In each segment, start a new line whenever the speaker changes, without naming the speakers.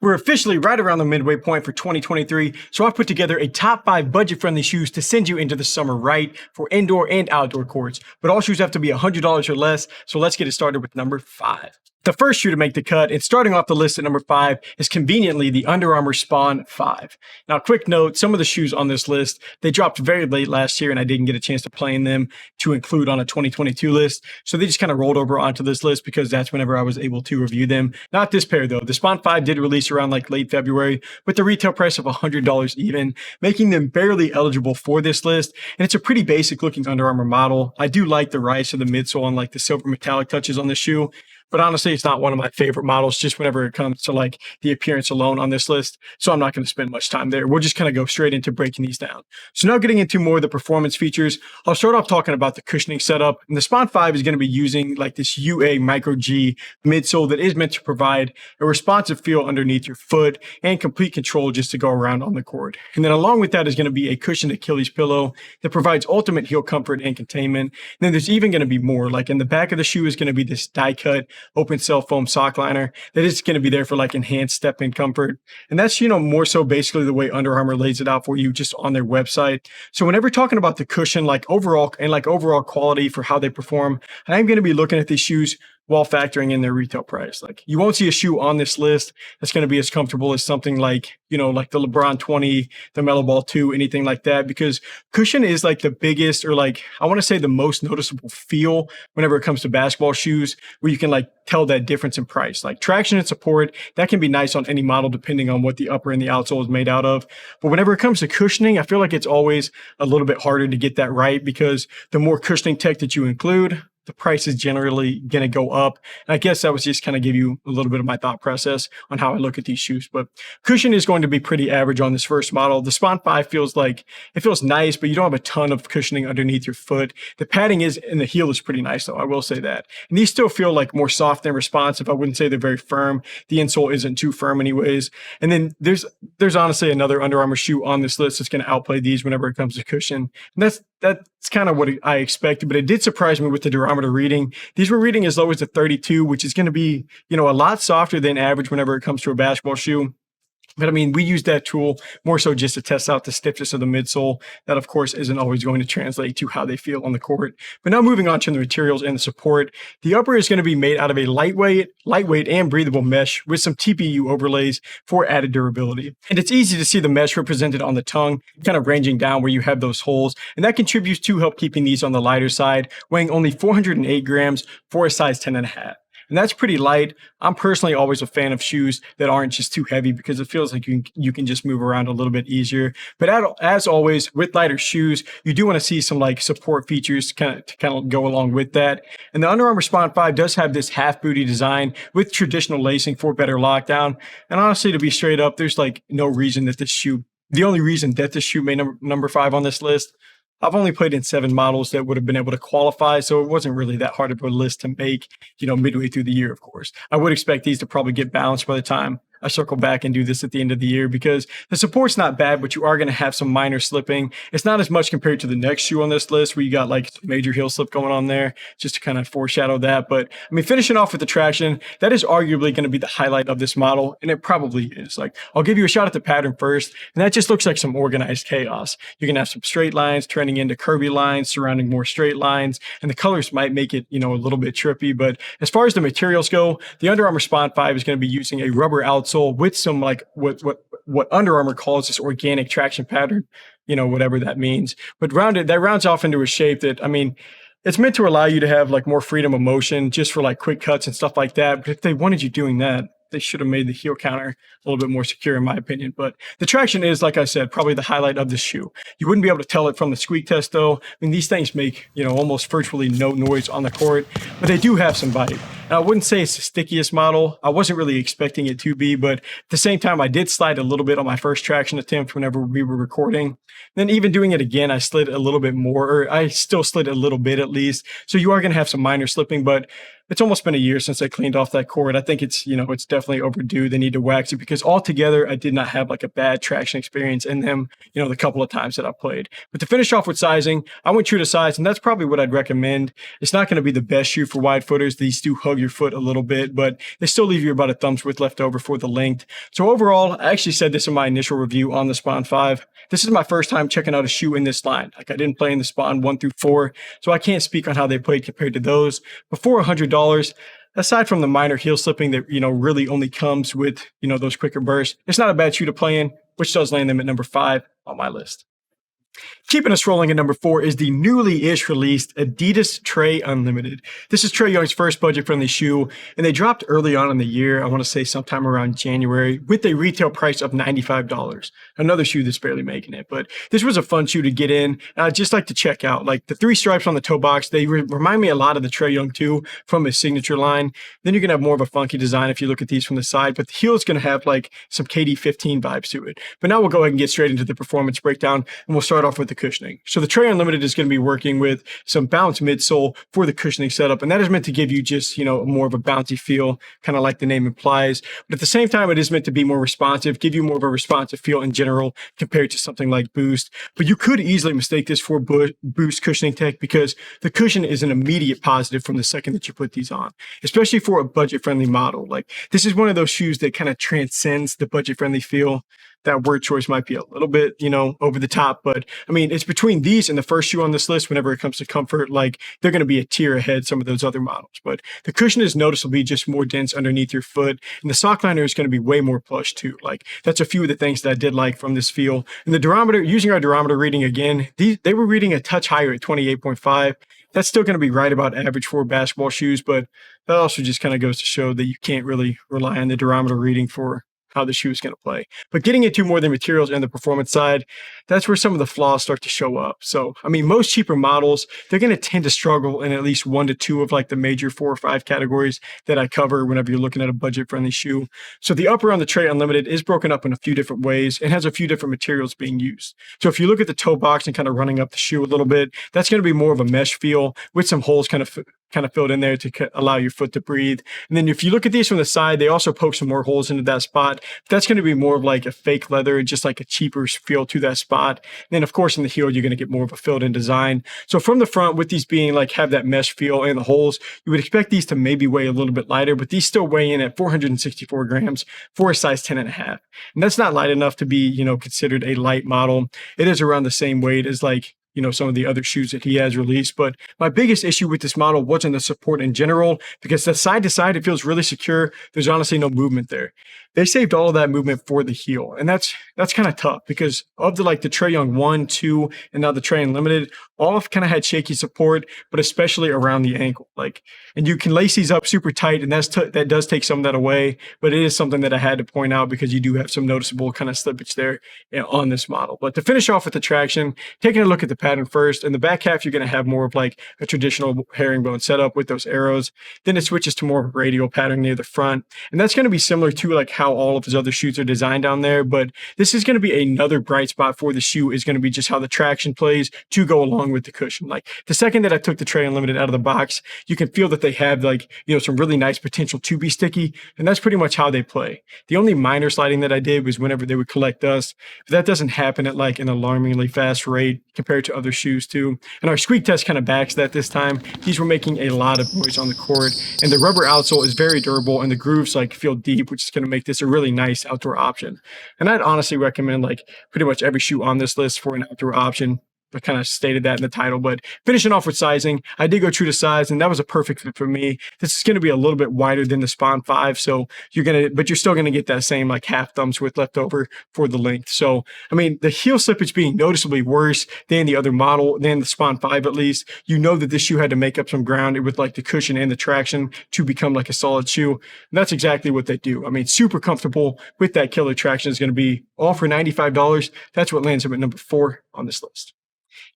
We're officially right around the midway point for 2023, so I've put together a top 5 budget-friendly shoes to send you into the summer right for indoor and outdoor courts. But all shoes have to be $100 or less, so let's get it started with number 5. The first shoe to make the cut, and starting off the list at number 5, is conveniently the Under Armour Spawn 5. Now, quick note, some of the shoes on this list, they dropped very late last year, and I didn't get a chance to play in them to include on a 2022 list, so they just kind of rolled over onto this list because that's whenever I was able to review them. Not this pair, though. The Spawn 5 did release around like late February with the retail price of $100 even, making them barely eligible for this list, and it's a pretty basic-looking Under Armour model. I do like the rise of the midsole and like the silver metallic touches on the shoe, but honestly, it's not one of my favorite models just whenever it comes to like the appearance alone on this list. So I'm not going to spend much time there. We'll just kind of go straight into breaking these down. So now getting into more of the performance features, I'll start off talking about the cushioning setup. And the Spawn 5 is going to be using like this UA Micro G midsole that is meant to provide a responsive feel underneath your foot and complete control just to go around on the court. And then along with that is going to be a cushioned Achilles pillow that provides ultimate heel comfort and containment. And then there's even going to be more. Like in the back of the shoe is going to be this die cut open cell foam sock liner that is going to be there for like enhanced step-in comfort. And that's, more so basically the way Under Armour lays it out for you just on their website. So whenever talking about the cushion, like overall quality for how they perform, I'm going to be looking at these shoes while factoring in their retail price. Like you won't see a shoe on this list that's going to be as comfortable as something like, like the LeBron 20, the Melo Ball 2, anything like that, because cushion is like the biggest, or like, I want to say the most noticeable feel whenever it comes to basketball shoes, where you can like tell that difference in price. Like traction and support, that can be nice on any model depending on what the upper and the outsole is made out of. But whenever it comes to cushioning, I feel like it's always a little bit harder to get that right, because the more cushioning tech that you include, the price is generally going to go up. And I guess that was just kind of give you a little bit of my thought process on how I look at these shoes. But cushion is going to be pretty average on this first model. The Spawn 5 feels nice, but you don't have a ton of cushioning underneath your foot. The padding is, and the heel is pretty nice though, I will say that. And these still feel like more soft and responsive. I wouldn't say they're very firm. The insole isn't too firm anyways. And then there's honestly another Under Armour shoe on this list that's going to outplay these whenever it comes to cushion. And that's kind of what I expected, but it did surprise me with the durometer reading. These were reading as low as a 32, which is going to be, a lot softer than average whenever it comes to a basketball shoe. But I mean, we use that tool more so just to test out the stiffness of the midsole. That, of course, isn't always going to translate to how they feel on the court. But now moving on to the materials and the support. The upper is going to be made out of a lightweight and breathable mesh with some TPU overlays for added durability. And it's easy to see the mesh represented on the tongue, kind of ranging down where you have those holes. And that contributes to help keeping these on the lighter side, weighing only 408 grams for a size 10.5. And that's pretty light. I'm personally always a fan of shoes that aren't just too heavy, because it feels like you can just move around a little bit easier. But as always, with lighter shoes, you do want to see some like support features to kind of go along with that. And the Under Armour Spawn 5 does have this half booty design with traditional lacing for better lockdown. And honestly, to be straight up, there's like no reason that the only reason that this shoe made number 5 on this list, I've only played in 7 models that would have been able to qualify, so it wasn't really that hard of a list to make, midway through the year, of course. I would expect these to probably get balanced by the time I circle back and do this at the end of the year, because the support's not bad, but you are going to have some minor slipping. It's not as much compared to the next shoe on this list, where you got like major heel slip going on there, just to kind of foreshadow that. But I mean, finishing off with the traction, that is arguably going to be the highlight of this model, and it probably is. Like, I'll give you a shot at the pattern first, and that just looks like some organized chaos. You're going to have some straight lines turning into curvy lines surrounding more straight lines, and the colors might make it, a little bit trippy. But as far as the materials go, the Under Armour Spawn 5 is going to be using a rubber outsole with some like what Under Armour calls this organic traction pattern, whatever that means. But that rounds off into a shape that, I mean, it's meant to allow you to have like more freedom of motion just for like quick cuts and stuff like that. But if they wanted you doing that, they should have made the heel counter a little bit more secure, in my opinion. But the traction is, like I said, probably the highlight of the shoe. You wouldn't be able to tell it from the squeak test, though. I mean, these things make, almost virtually no noise on the court, but they do have some bite. And I wouldn't say it's the stickiest model. I wasn't really expecting it to be, but at the same time, I did slide a little bit on my first traction attempt whenever we were recording. Then even doing it again, I slid a little bit more, or I still slid a little bit at least. So you are going to have some minor slipping, but it's almost been a year since I cleaned off that court. I think it's, it's definitely overdue. They need to wax it, because altogether, I did not have like a bad traction experience in them, the couple of times that I played. But to finish off with sizing, I went true to size, and that's probably what I'd recommend. It's not going to be the best shoe for wide footers. These do hook above your foot a little bit, but they still leave you about a thumb's width left over for the length. So overall, I actually said this in my initial review on the Spawn 5. This is my first time checking out a shoe in this line. Like, I didn't play in the Spawn 1 through 4, so I can't speak on how they played compared to those. But for $100, aside from the minor heel slipping that, really only comes with, those quicker bursts, it's not a bad shoe to play in, which does land them at number 5 on my list. Keeping us rolling at number 4 is the newly-ish released Adidas Trae Unlimited. This is Trae Young's first budget-friendly shoe, and they dropped early on in the year, I want to say sometime around January, with a retail price of $95. Another shoe that's barely making it, but this was a fun shoe to get in, and I'd just like to check out. Like, the 3 stripes on the toe box, they remind me a lot of the Trae Young 2 from his signature line. Then you're going to have more of a funky design if you look at these from the side, but the heel is going to have like some KD15 vibes to it. But now we'll go ahead and get straight into the performance breakdown, and we'll start off with the cushioning. So the Trae Unlimited is going to be working with some bounce midsole for the cushioning setup, and that is meant to give you just, more of a bouncy feel, kind of like the name implies. But at the same time, it is meant to be more responsive, give you more of a responsive feel in general compared to something like Boost. But you could easily mistake this for Boost cushioning tech, because the cushion is an immediate positive from the second that you put these on, especially for a budget-friendly model. Like, this is one of those shoes that kind of transcends the budget-friendly feel. That word choice might be a little bit, over the top, but I mean, it's between these and the first shoe on this list. Whenever it comes to comfort, like, they're going to be a tier ahead some of those other models. But the cushion is noticeably just more dense underneath your foot, and the sock liner is going to be way more plush too. Like, that's a few of the things that I did like from this feel. And the durometer, using our durometer reading again, they were reading a touch higher at 28.5. That's still going to be right about average for basketball shoes, but that also just kind of goes to show that you can't really rely on the durometer reading for how the shoe is going to play. But getting into more the materials and the performance side, that's where some of the flaws start to show up. So, I mean, most cheaper models, they're going to tend to struggle in at least 1 to 2 of like the major 4 or 5 categories that I cover whenever you're looking at a budget-friendly shoe. So the upper on the Trae Unlimited is broken up in a few different ways and has a few different materials being used. So if you look at the toe box and kind of running up the shoe a little bit, that's going to be more of a mesh feel with some holes kind of filled in there to allow your foot to breathe. And then if you look at these from the side, they also poke some more holes into that spot. That's going to be more of like a fake leather, just like a cheaper feel to that spot. And then of course in the heel, you're going to get more of a filled in design. So from the front, with these being like have that mesh feel and the holes, you would expect these to maybe weigh a little bit lighter, but these still weigh in at 464 grams for a size 10.5. And that's not light enough to be, considered a light model. It is around the same weight as like, some of the other shoes that he has released. But my biggest issue with this model wasn't the support in general, because the side to side, it feels really secure. There's honestly no movement there. They saved all of that movement for the heel. And that's kind of tough, because of the Trae Young 1, 2, and now the Trae Unlimited, all kind of had shaky support, but especially around the ankle. And you can lace these up super tight, and that does take some of that away. But it is something that I had to point out, because you do have some noticeable kind of slippage there on this model. But to finish off with the traction, taking a look at the pattern first, in the back half, you're going to have more of like a traditional herringbone setup with those arrows. Then it switches to more radial pattern near the front. And that's going to be similar to like how all of his other shoes are designed down there. But this is going to be another bright spot for the shoe, is going to be just how the traction plays to go along with the cushion. Like, the second that I took the Trae Unlimited out of the box, you can feel that they have like, some really nice potential to be sticky. And that's pretty much how they play. The only minor sliding that I did was whenever they would collect dust. But that doesn't happen at like an alarmingly fast rate compared to other shoes too. And our squeak test kind of backs that this time. These were making a lot of noise on the court, and the rubber outsole is very durable, and the grooves like feel deep, which is going to make this a really nice outdoor option. And I'd honestly recommend like pretty much every shoe on this list for an outdoor option. I kind of stated that in the title. But finishing off with sizing, I did go true to size, and that was a perfect fit for me. This is going to be a little bit wider than the Spawn 5, so you're still going to get that same like half thumb's width left over for the length. So, I mean, the heel slippage being noticeably worse than the other model, than the Spawn 5 at least, that this shoe had to make up some ground with like the cushion and the traction to become like a solid shoe. And that's exactly what they do. I mean, super comfortable with that killer traction is going to be all for $95. That's what lands him at number 4 on this list.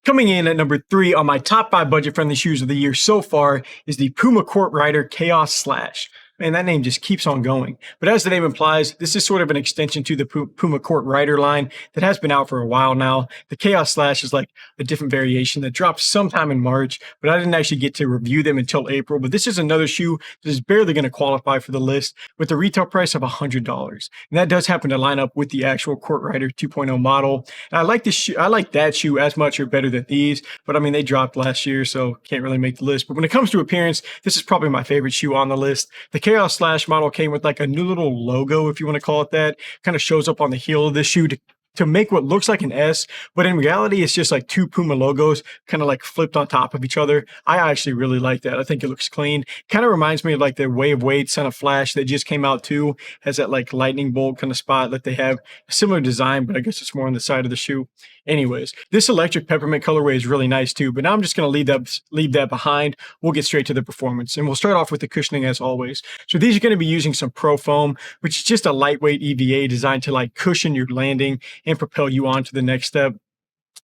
Coming in at number 3 on my top 5 budget-friendly shoes of the year so far is the Puma Court Rider Chaos Slash. Man, that name just keeps on going. But as the name implies, this is sort of an extension to the Puma Court Rider line that has been out for a while now. The Chaos Slash is like a different variation that dropped sometime in March, but I didn't actually get to review them until April. But this is another shoe that is barely going to qualify for the list with a retail price of $100. And that does happen to line up with the actual Court Rider 2.0 model. And I like this shoe. I like that shoe as much or better than these, but I mean, they dropped last year, so can't really make the list. But when it comes to appearance, this is probably my favorite shoe on the list. The Chaos Slash model came with like a new little logo, if you want to call it that, kind of shows up on the heel of this shoe to make what looks like an S, but in reality, it's just like two Puma logos kind of like flipped on top of each other. I actually really like that. I think it looks clean. Kind of reminds me of like the Way of Wade Son of Flash that just came out too. Has that like lightning bolt kind of spot that they have. A similar design, but I guess it's more on the side of the shoe. Anyways, this electric peppermint colorway is really nice too, but now I'm just going to leave that behind. We'll get straight to the performance, and we'll start off with the cushioning as always. So these are going to be using some Pro Foam, which is just a lightweight EVA designed to like cushion your landing and propel you on to the next step.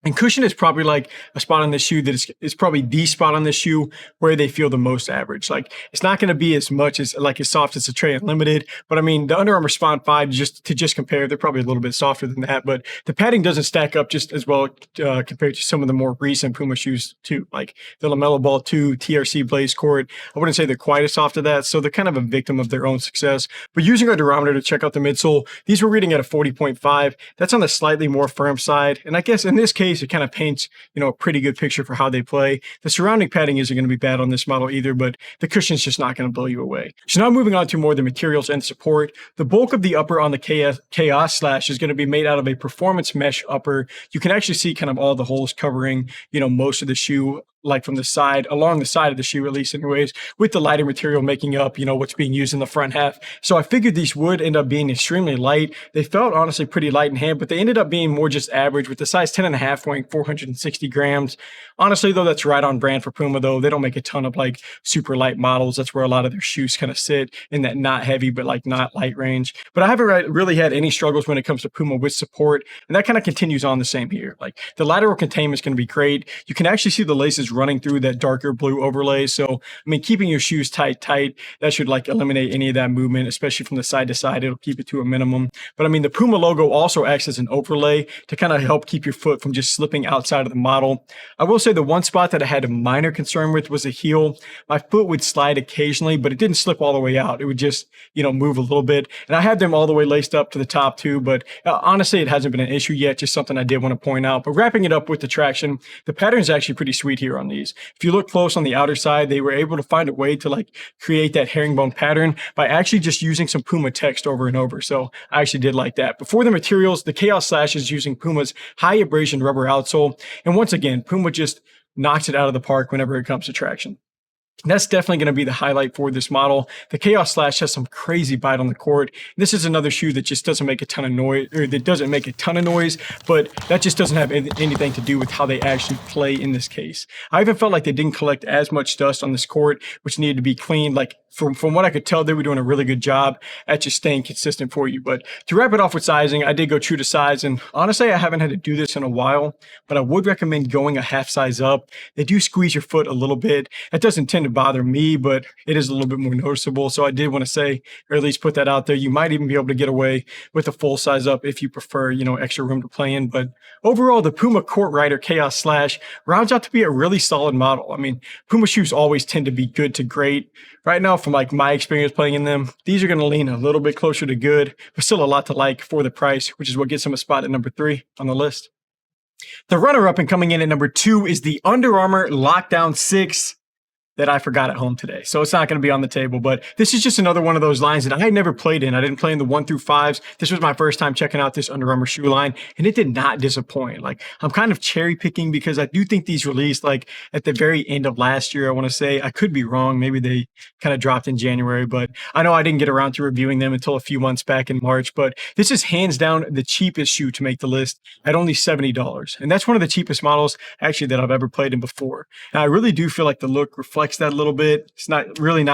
And cushion is probably like a spot on the shoe that is probably the spot on the shoe where they feel the most average. Like it's not going to be as much as like as soft as the Trae Unlimited, but I mean the Under Armour Spawn 5 just to compare, they're probably a little bit softer than that. But the padding doesn't stack up just as well compared to some of the more recent Puma shoes too, like the LaMelo Ball 2 TRC Blaze Court. I wouldn't say they're quite as soft as that, so they're kind of a victim of their own success. But using our durometer to check out the midsole, these were reading at a 40.5. That's on the slightly more firm side, and I guess in this case it kind of paints, a pretty good picture for how they play. The surrounding padding isn't going to be bad on this model either, but the cushion's just not going to blow you away. So now moving on to more of the materials and support. The bulk of the upper on the Chaos Slash is going to be made out of a performance mesh upper. You can actually see kind of all the holes covering, most of the shoe, like from the side, along the side of the shoe, at least anyways, with the lighter material making up, what's being used in the front half. So I figured these would end up being extremely light. They felt honestly pretty light in hand, but they ended up being more just average with the size 10.5 weighing 460 grams. Honestly, though, that's right on brand for Puma, though. They don't make a ton of like super light models. That's where a lot of their shoes kind of sit in that not heavy, but like not light range. But I haven't really had any struggles when it comes to Puma with support. And that kind of continues on the same here. Like the lateral containment is going to be great. You can actually see the laces running through that darker blue overlay. So, I mean, keeping your shoes tight, that should like eliminate any of that movement, especially from the side to side. It'll keep it to a minimum. But I mean, the Puma logo also acts as an overlay to kind of help keep your foot from just slipping outside of the model. I will say the one spot that I had a minor concern with was the heel. My foot would slide occasionally, but it didn't slip all the way out. It would just, move a little bit. And I had them all the way laced up to the top too, but honestly, it hasn't been an issue yet. Just something I did want to point out. But wrapping it up with the traction, the pattern is actually pretty sweet here on these. If you look close on the outer side, they were able to find a way to like create that herringbone pattern by actually just using some Puma text over and over. So I actually did like that. But for the materials, the Chaos Slash is using Puma's high abrasion rubber outsole. And once again, Puma just knocks it out of the park whenever it comes to traction. That's definitely going to be the highlight for this model. The Chaos Slash has some crazy bite on the court. This is another shoe that just doesn't make a ton of noise, but that just doesn't have anything to do with how they actually play in this case. I even felt like they didn't collect as much dust on this court, which needed to be cleaned. Like from what I could tell, they were doing a really good job at just staying consistent for you. But to wrap it off with sizing, I did go true to size. And honestly, I haven't had to do this in a while, but I would recommend going a half size up. They do squeeze your foot a little bit. That doesn't tend to bother me, but it is a little bit more noticeable. So I did want to say, or at least put that out there. You might even be able to get away with a full size up if you prefer, extra room to play in. But overall, the Puma Court Rider Chaos Slash rounds out to be a really solid model. I mean, Puma shoes always tend to be good to great. Right now, from like my experience playing in them, these are going to lean a little bit closer to good, but still a lot to like for the price, which is what gets them a spot at number 3 on the list. The runner-up and coming in at number 2 is the Under Armour Lockdown 6 that I forgot at home today. So it's not going to be on the table, but this is just another one of those lines that I had never played in. I didn't play in the 1 through 5s. This was my first time checking out this Under Armour shoe line, and it did not disappoint. Like, I'm kind of cherry picking because I do think these released like at the very end of last year. I want to say, I could be wrong. Maybe they kind of dropped in January, but I know I didn't get around to reviewing them until a few months back in March, but this is hands down the cheapest shoe to make the list at only $70. And that's one of the cheapest models actually that I've ever played in before. And I really do feel like the look reflects flex that a little bit. It's not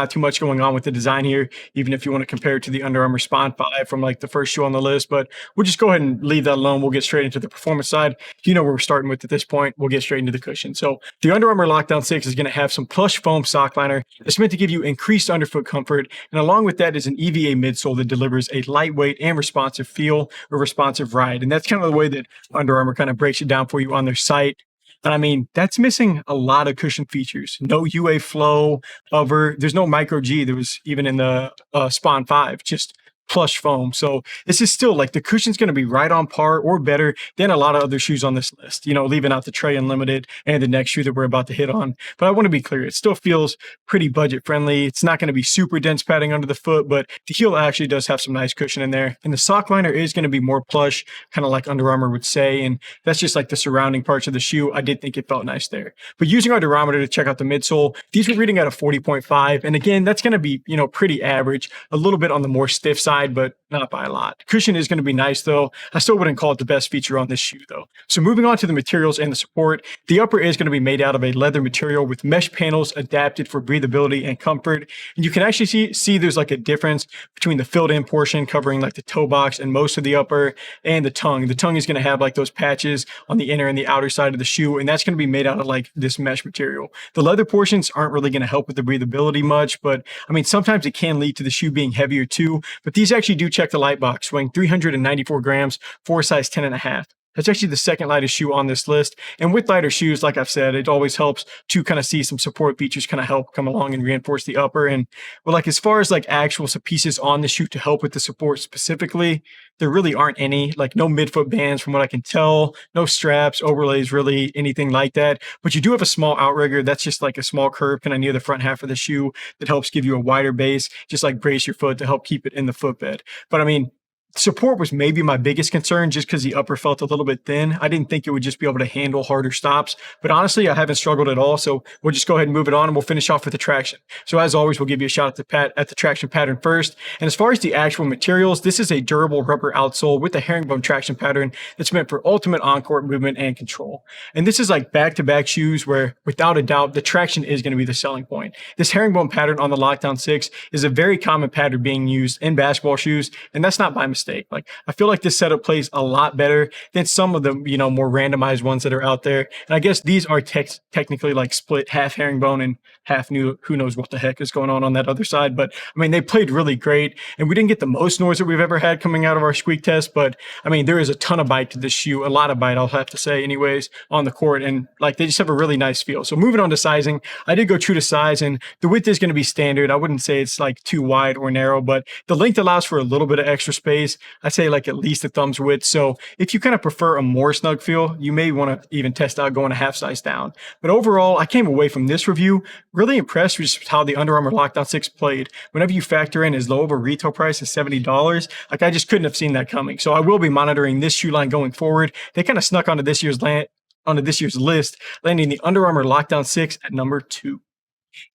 too much going on with the design here, even if you want to compare it to the Under Armour Spawn 5 from like the first shoe on the list. But we'll just go ahead and leave that alone. We'll get straight into the performance side. You know where we're starting with at this point. We'll get straight into the cushion. So the Under Armour Lockdown 6 is going to have some plush foam sock liner. It's meant to give you increased underfoot comfort. And along with that is an EVA midsole that delivers a lightweight and responsive feel or responsive ride. And that's kind of the way that Under Armour kind of breaks it down for you on their site. And I mean, that's missing a lot of cushion features. No UA flow, hover. There's no micro G. There was even in the Spawn 5, just plush foam. So this is still like the cushion's going to be right on par or better than a lot of other shoes on this list, you know, leaving out the Trae Unlimited and the next shoe that we're about to hit on. But I want to be clear, it still feels pretty budget friendly. It's not going to be super dense padding under the foot, but the heel actually does have some nice cushion in there. And the sock liner is going to be more plush, kind of like Under Armour would say. And that's just like the surrounding parts of the shoe. I did think it felt nice there. But using our durometer to check out the midsole, these were reading at a 40.5. And again, that's going to be, you know, pretty average, a little bit on the more stiff side, but not by a lot. Cushion is going to be nice though. I still wouldn't call it the best feature on this shoe though. So moving on to the materials and the support, the upper is going to be made out of a leather material with mesh panels adapted for breathability and comfort. And you can actually see there's like a difference between the filled in portion covering like the toe box and most of the upper and the tongue. The tongue is going to have like those patches on the inner and the outer side of the shoe. And that's going to be made out of like this mesh material. The leather portions aren't really going to help with the breathability much, but I mean, sometimes it can lead to the shoe being heavier too, but these actually do check the light box, weighing 394 grams for a size 10.5. That's actually the second lightest shoe on this list. And with lighter shoes, like I've said, it always helps to kind of see some support features kind of help come along and reinforce the upper. And well, like as far as like actual pieces on the shoe to help with the support specifically, there really aren't any, like no midfoot bands from what I can tell, no straps, overlays, really anything like that. But you do have a small outrigger. That's just like a small curve kind of near the front half of the shoe that helps give you a wider base, just like brace your foot to help keep it in the footbed. But I mean, support was maybe my biggest concern just because the upper felt a little bit thin. I didn't think it would just be able to handle harder stops, but honestly, I haven't struggled at all. So we'll just go ahead and move it on and we'll finish off with the traction. So as always, we'll give you a shot at the traction pattern first. And as far as the actual materials, this is a durable rubber outsole with a herringbone traction pattern that's meant for ultimate on-court movement and control. And this is like back-to-back shoes where without a doubt, the traction is going to be the selling point. This herringbone pattern on the Lockdown 6 is a very common pattern being used in basketball shoes, and that's not by mistake. Like I feel like this setup plays a lot better than some of the, you know, more randomized ones that are out there. And I guess these are technically like split half herringbone and half new. Who knows what the heck is going on that other side. But I mean, they played really great and we didn't get the most noise that we've ever had coming out of our squeak test. But I mean, there is a ton of bite to this shoe, a lot of bite, I'll have to say anyways, on the court. And like, they just have a really nice feel. So moving on to sizing, I did go true to size and the width is going to be standard. I wouldn't say it's like too wide or narrow, but the length allows for a little bit of extra space. I'd say like at least a thumb's width. So if you kind of prefer a more snug feel, you may want to even test out going a half size down. But overall, I came away from this review really impressed with just how the Under Armour Lockdown 6 played. Whenever you factor in as low of a retail price as $70, like I just couldn't have seen that coming. So I will be monitoring this shoe line going forward. They kind of snuck onto this year's list, landing the Under Armour Lockdown 6 at number 2.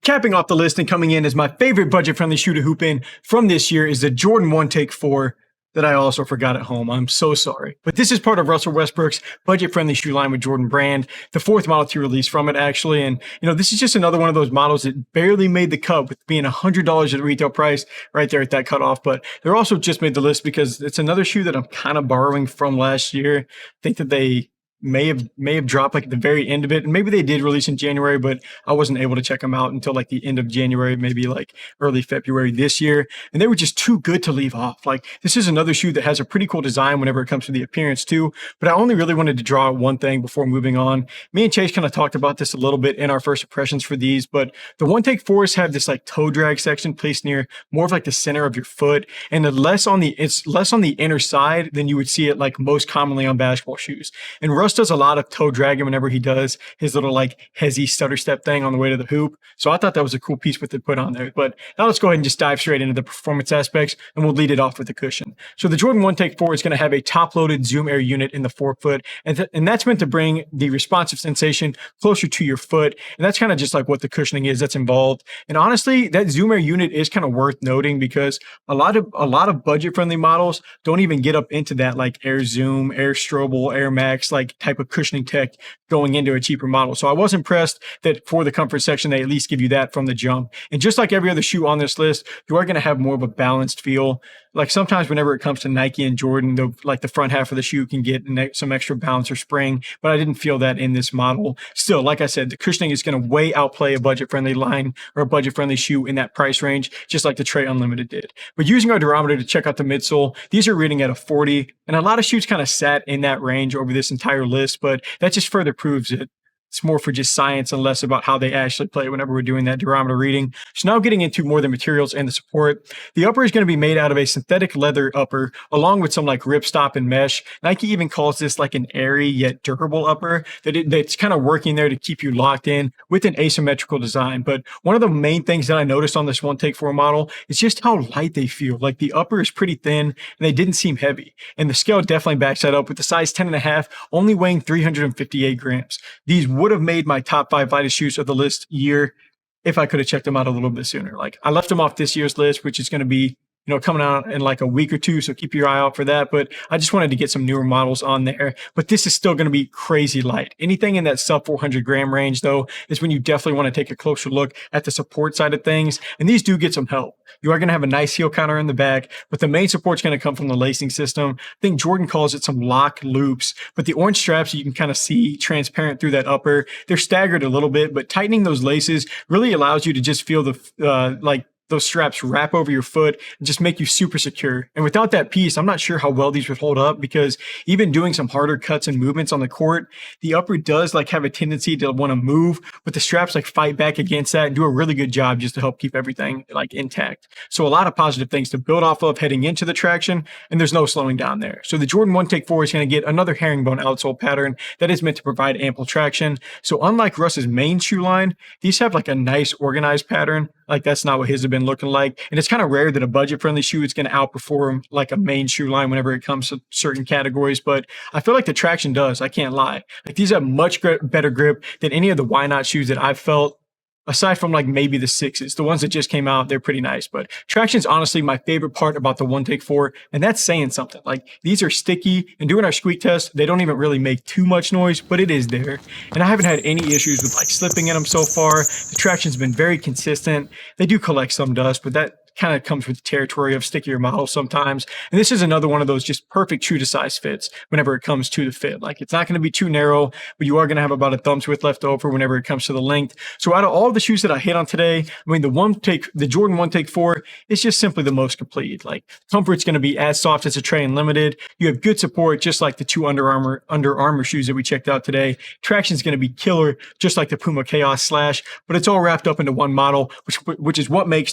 Capping off the list and coming in as my favorite budget-friendly shoe to hoop in from this year is the Jordan 1 Take 4 that I also forgot at home. I'm so sorry. But this is part of Russell Westbrook's budget-friendly shoe line with Jordan Brand, the 4th model to release from it, actually. And, you know, this is just another one of those models that barely made the cut with being $100 at the retail price right there at that cutoff. But they're also just made the list because it's another shoe that I'm kind of borrowing from last year. I think that they may have dropped like at the very end of it. And maybe they did release in January, but I wasn't able to check them out until like the end of January, maybe like early February this year. And they were just too good to leave off. Like this is another shoe that has a pretty cool design whenever it comes to the appearance too. But I only really wanted to draw out one thing before moving on. Me and Chase kind of talked about this a little bit in our first impressions for these, but the 1 Take 4s have this like toe drag section placed near more of like the center of your foot. And it's less on the inner side than you would see it like most commonly on basketball shoes. And Russ does a lot of toe dragging whenever he does his little like hezzy stutter step thing on the way to the hoop. So I thought that was a cool piece with it put on there. But now let's go ahead and just dive straight into the performance aspects and we'll lead it off with the cushion. So the Jordan 1 Take 4 is going to have a top-loaded Zoom Air unit in the forefoot. And that's meant to bring the responsive sensation closer to your foot. And that's kind of just like what the cushioning is that's involved. And honestly, that Zoom Air unit is kind of worth noting because a lot of budget-friendly models don't even get up into that like Air Zoom, Air Strobel, Air Max, like like type of cushioning tech going into a cheaper model. So I was impressed that for the comfort section, they at least give you that from the jump. And just like every other shoe on this list, you are going to have more of a balanced feel. Like sometimes whenever it comes to Nike and Jordan, the front half of the shoe can get some extra bounce or spring, but I didn't feel that in this model. Still, like I said, the cushioning is going to way outplay a budget-friendly line or a budget-friendly shoe in that price range, just like the Trae Unlimited did. But using our durometer to check out the midsole, these are reading at a 40, and a lot of shoes kind of sat in that range over this entire list, but that just further proves it. It's more for just science and less about how they actually play whenever we're doing that durometer reading. So now getting into more of the materials and the support. The upper is going to be made out of a synthetic leather upper, along with some like ripstop and mesh. Nike even calls this like an airy yet durable upper that's kind of working there to keep you locked in with an asymmetrical design. But one of the main things that I noticed on this One Take 4 model is just how light they feel. Like the upper is pretty thin and they didn't seem heavy. And the scale definitely backs that up with the size 10.5 only weighing 358 grams. These would have made my top 5 lightest shoes of the list year if I could have checked them out a little bit sooner. Like I left them off this year's list, which is going to be, coming out in like a week or two. So keep your eye out for that. But I just wanted to get some newer models on there. But this is still going to be crazy light. Anything in that sub 400 gram range, though, is when you definitely want to take a closer look at the support side of things. And these do get some help. You are going to have a nice heel counter in the back, but the main support's going to come from the lacing system. I think Jordan calls it some lock loops, but the orange straps you can kind of see transparent through that upper. They're staggered a little bit, but tightening those laces really allows you to just feel the those straps wrap over your foot and just make you super secure. And without that piece, I'm not sure how well these would hold up, because even doing some harder cuts and movements on the court, the upper does like have a tendency to want to move, but the straps like fight back against that and do a really good job just to help keep everything like intact. So a lot of positive things to build off of heading into the traction, and there's no slowing down there. So the Jordan 1 Take 4 is going to get another herringbone outsole pattern that is meant to provide ample traction. So unlike Russ's main shoe line, these have like a nice organized pattern. Like that's not what his have been looking like. And it's kind of rare that a budget-friendly shoe is going to outperform like a main shoe line whenever it comes to certain categories. But I feel like the traction does. I can't lie. Like these have much better grip than any of the Why Not shoes that I've felt. Aside from like maybe the 6s, the ones that just came out, they're pretty nice. But traction is honestly my favorite part about the 1 Take 4, and that's saying something. Like these are sticky, and doing our squeak test, they don't even really make too much noise, but it is there. And I haven't had any issues with like slipping in them so far. The traction's been very consistent. They do collect some dust, but that kind of comes with the territory of stickier models sometimes. And this is another one of those just perfect true to size fits whenever it comes to the fit. Like it's not going to be too narrow, but you are going to have about a thumb's width left over whenever it comes to the length. So out of all the shoes that I hit on today, I mean, the Jordan 1 Take 4 is just simply the most complete. Like comfort's going to be as soft as a Trae Unlimited. You have good support, just like the two Under Armour shoes that we checked out today. Traction's going to be killer, just like the Puma Chaos Slash, but it's all wrapped up into one model, which is what makes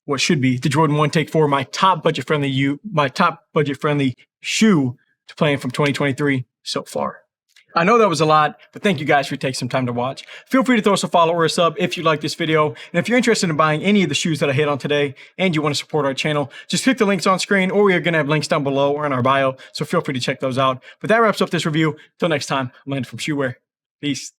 what should be the Jordan 1 Take 4 my top budget friendly shoe to play in from 2023 so far. I know that was a lot, but thank you guys for taking some time to watch. Feel free to throw us a follow or a sub if you like this video. And if you're interested in buying any of the shoes that I hit on today and you want to support our channel, just click the links on screen, or we are going to have links down below or in our bio. So feel free to check those out. But that wraps up this review. Till next time, I'm Landon from Shoewear. Peace.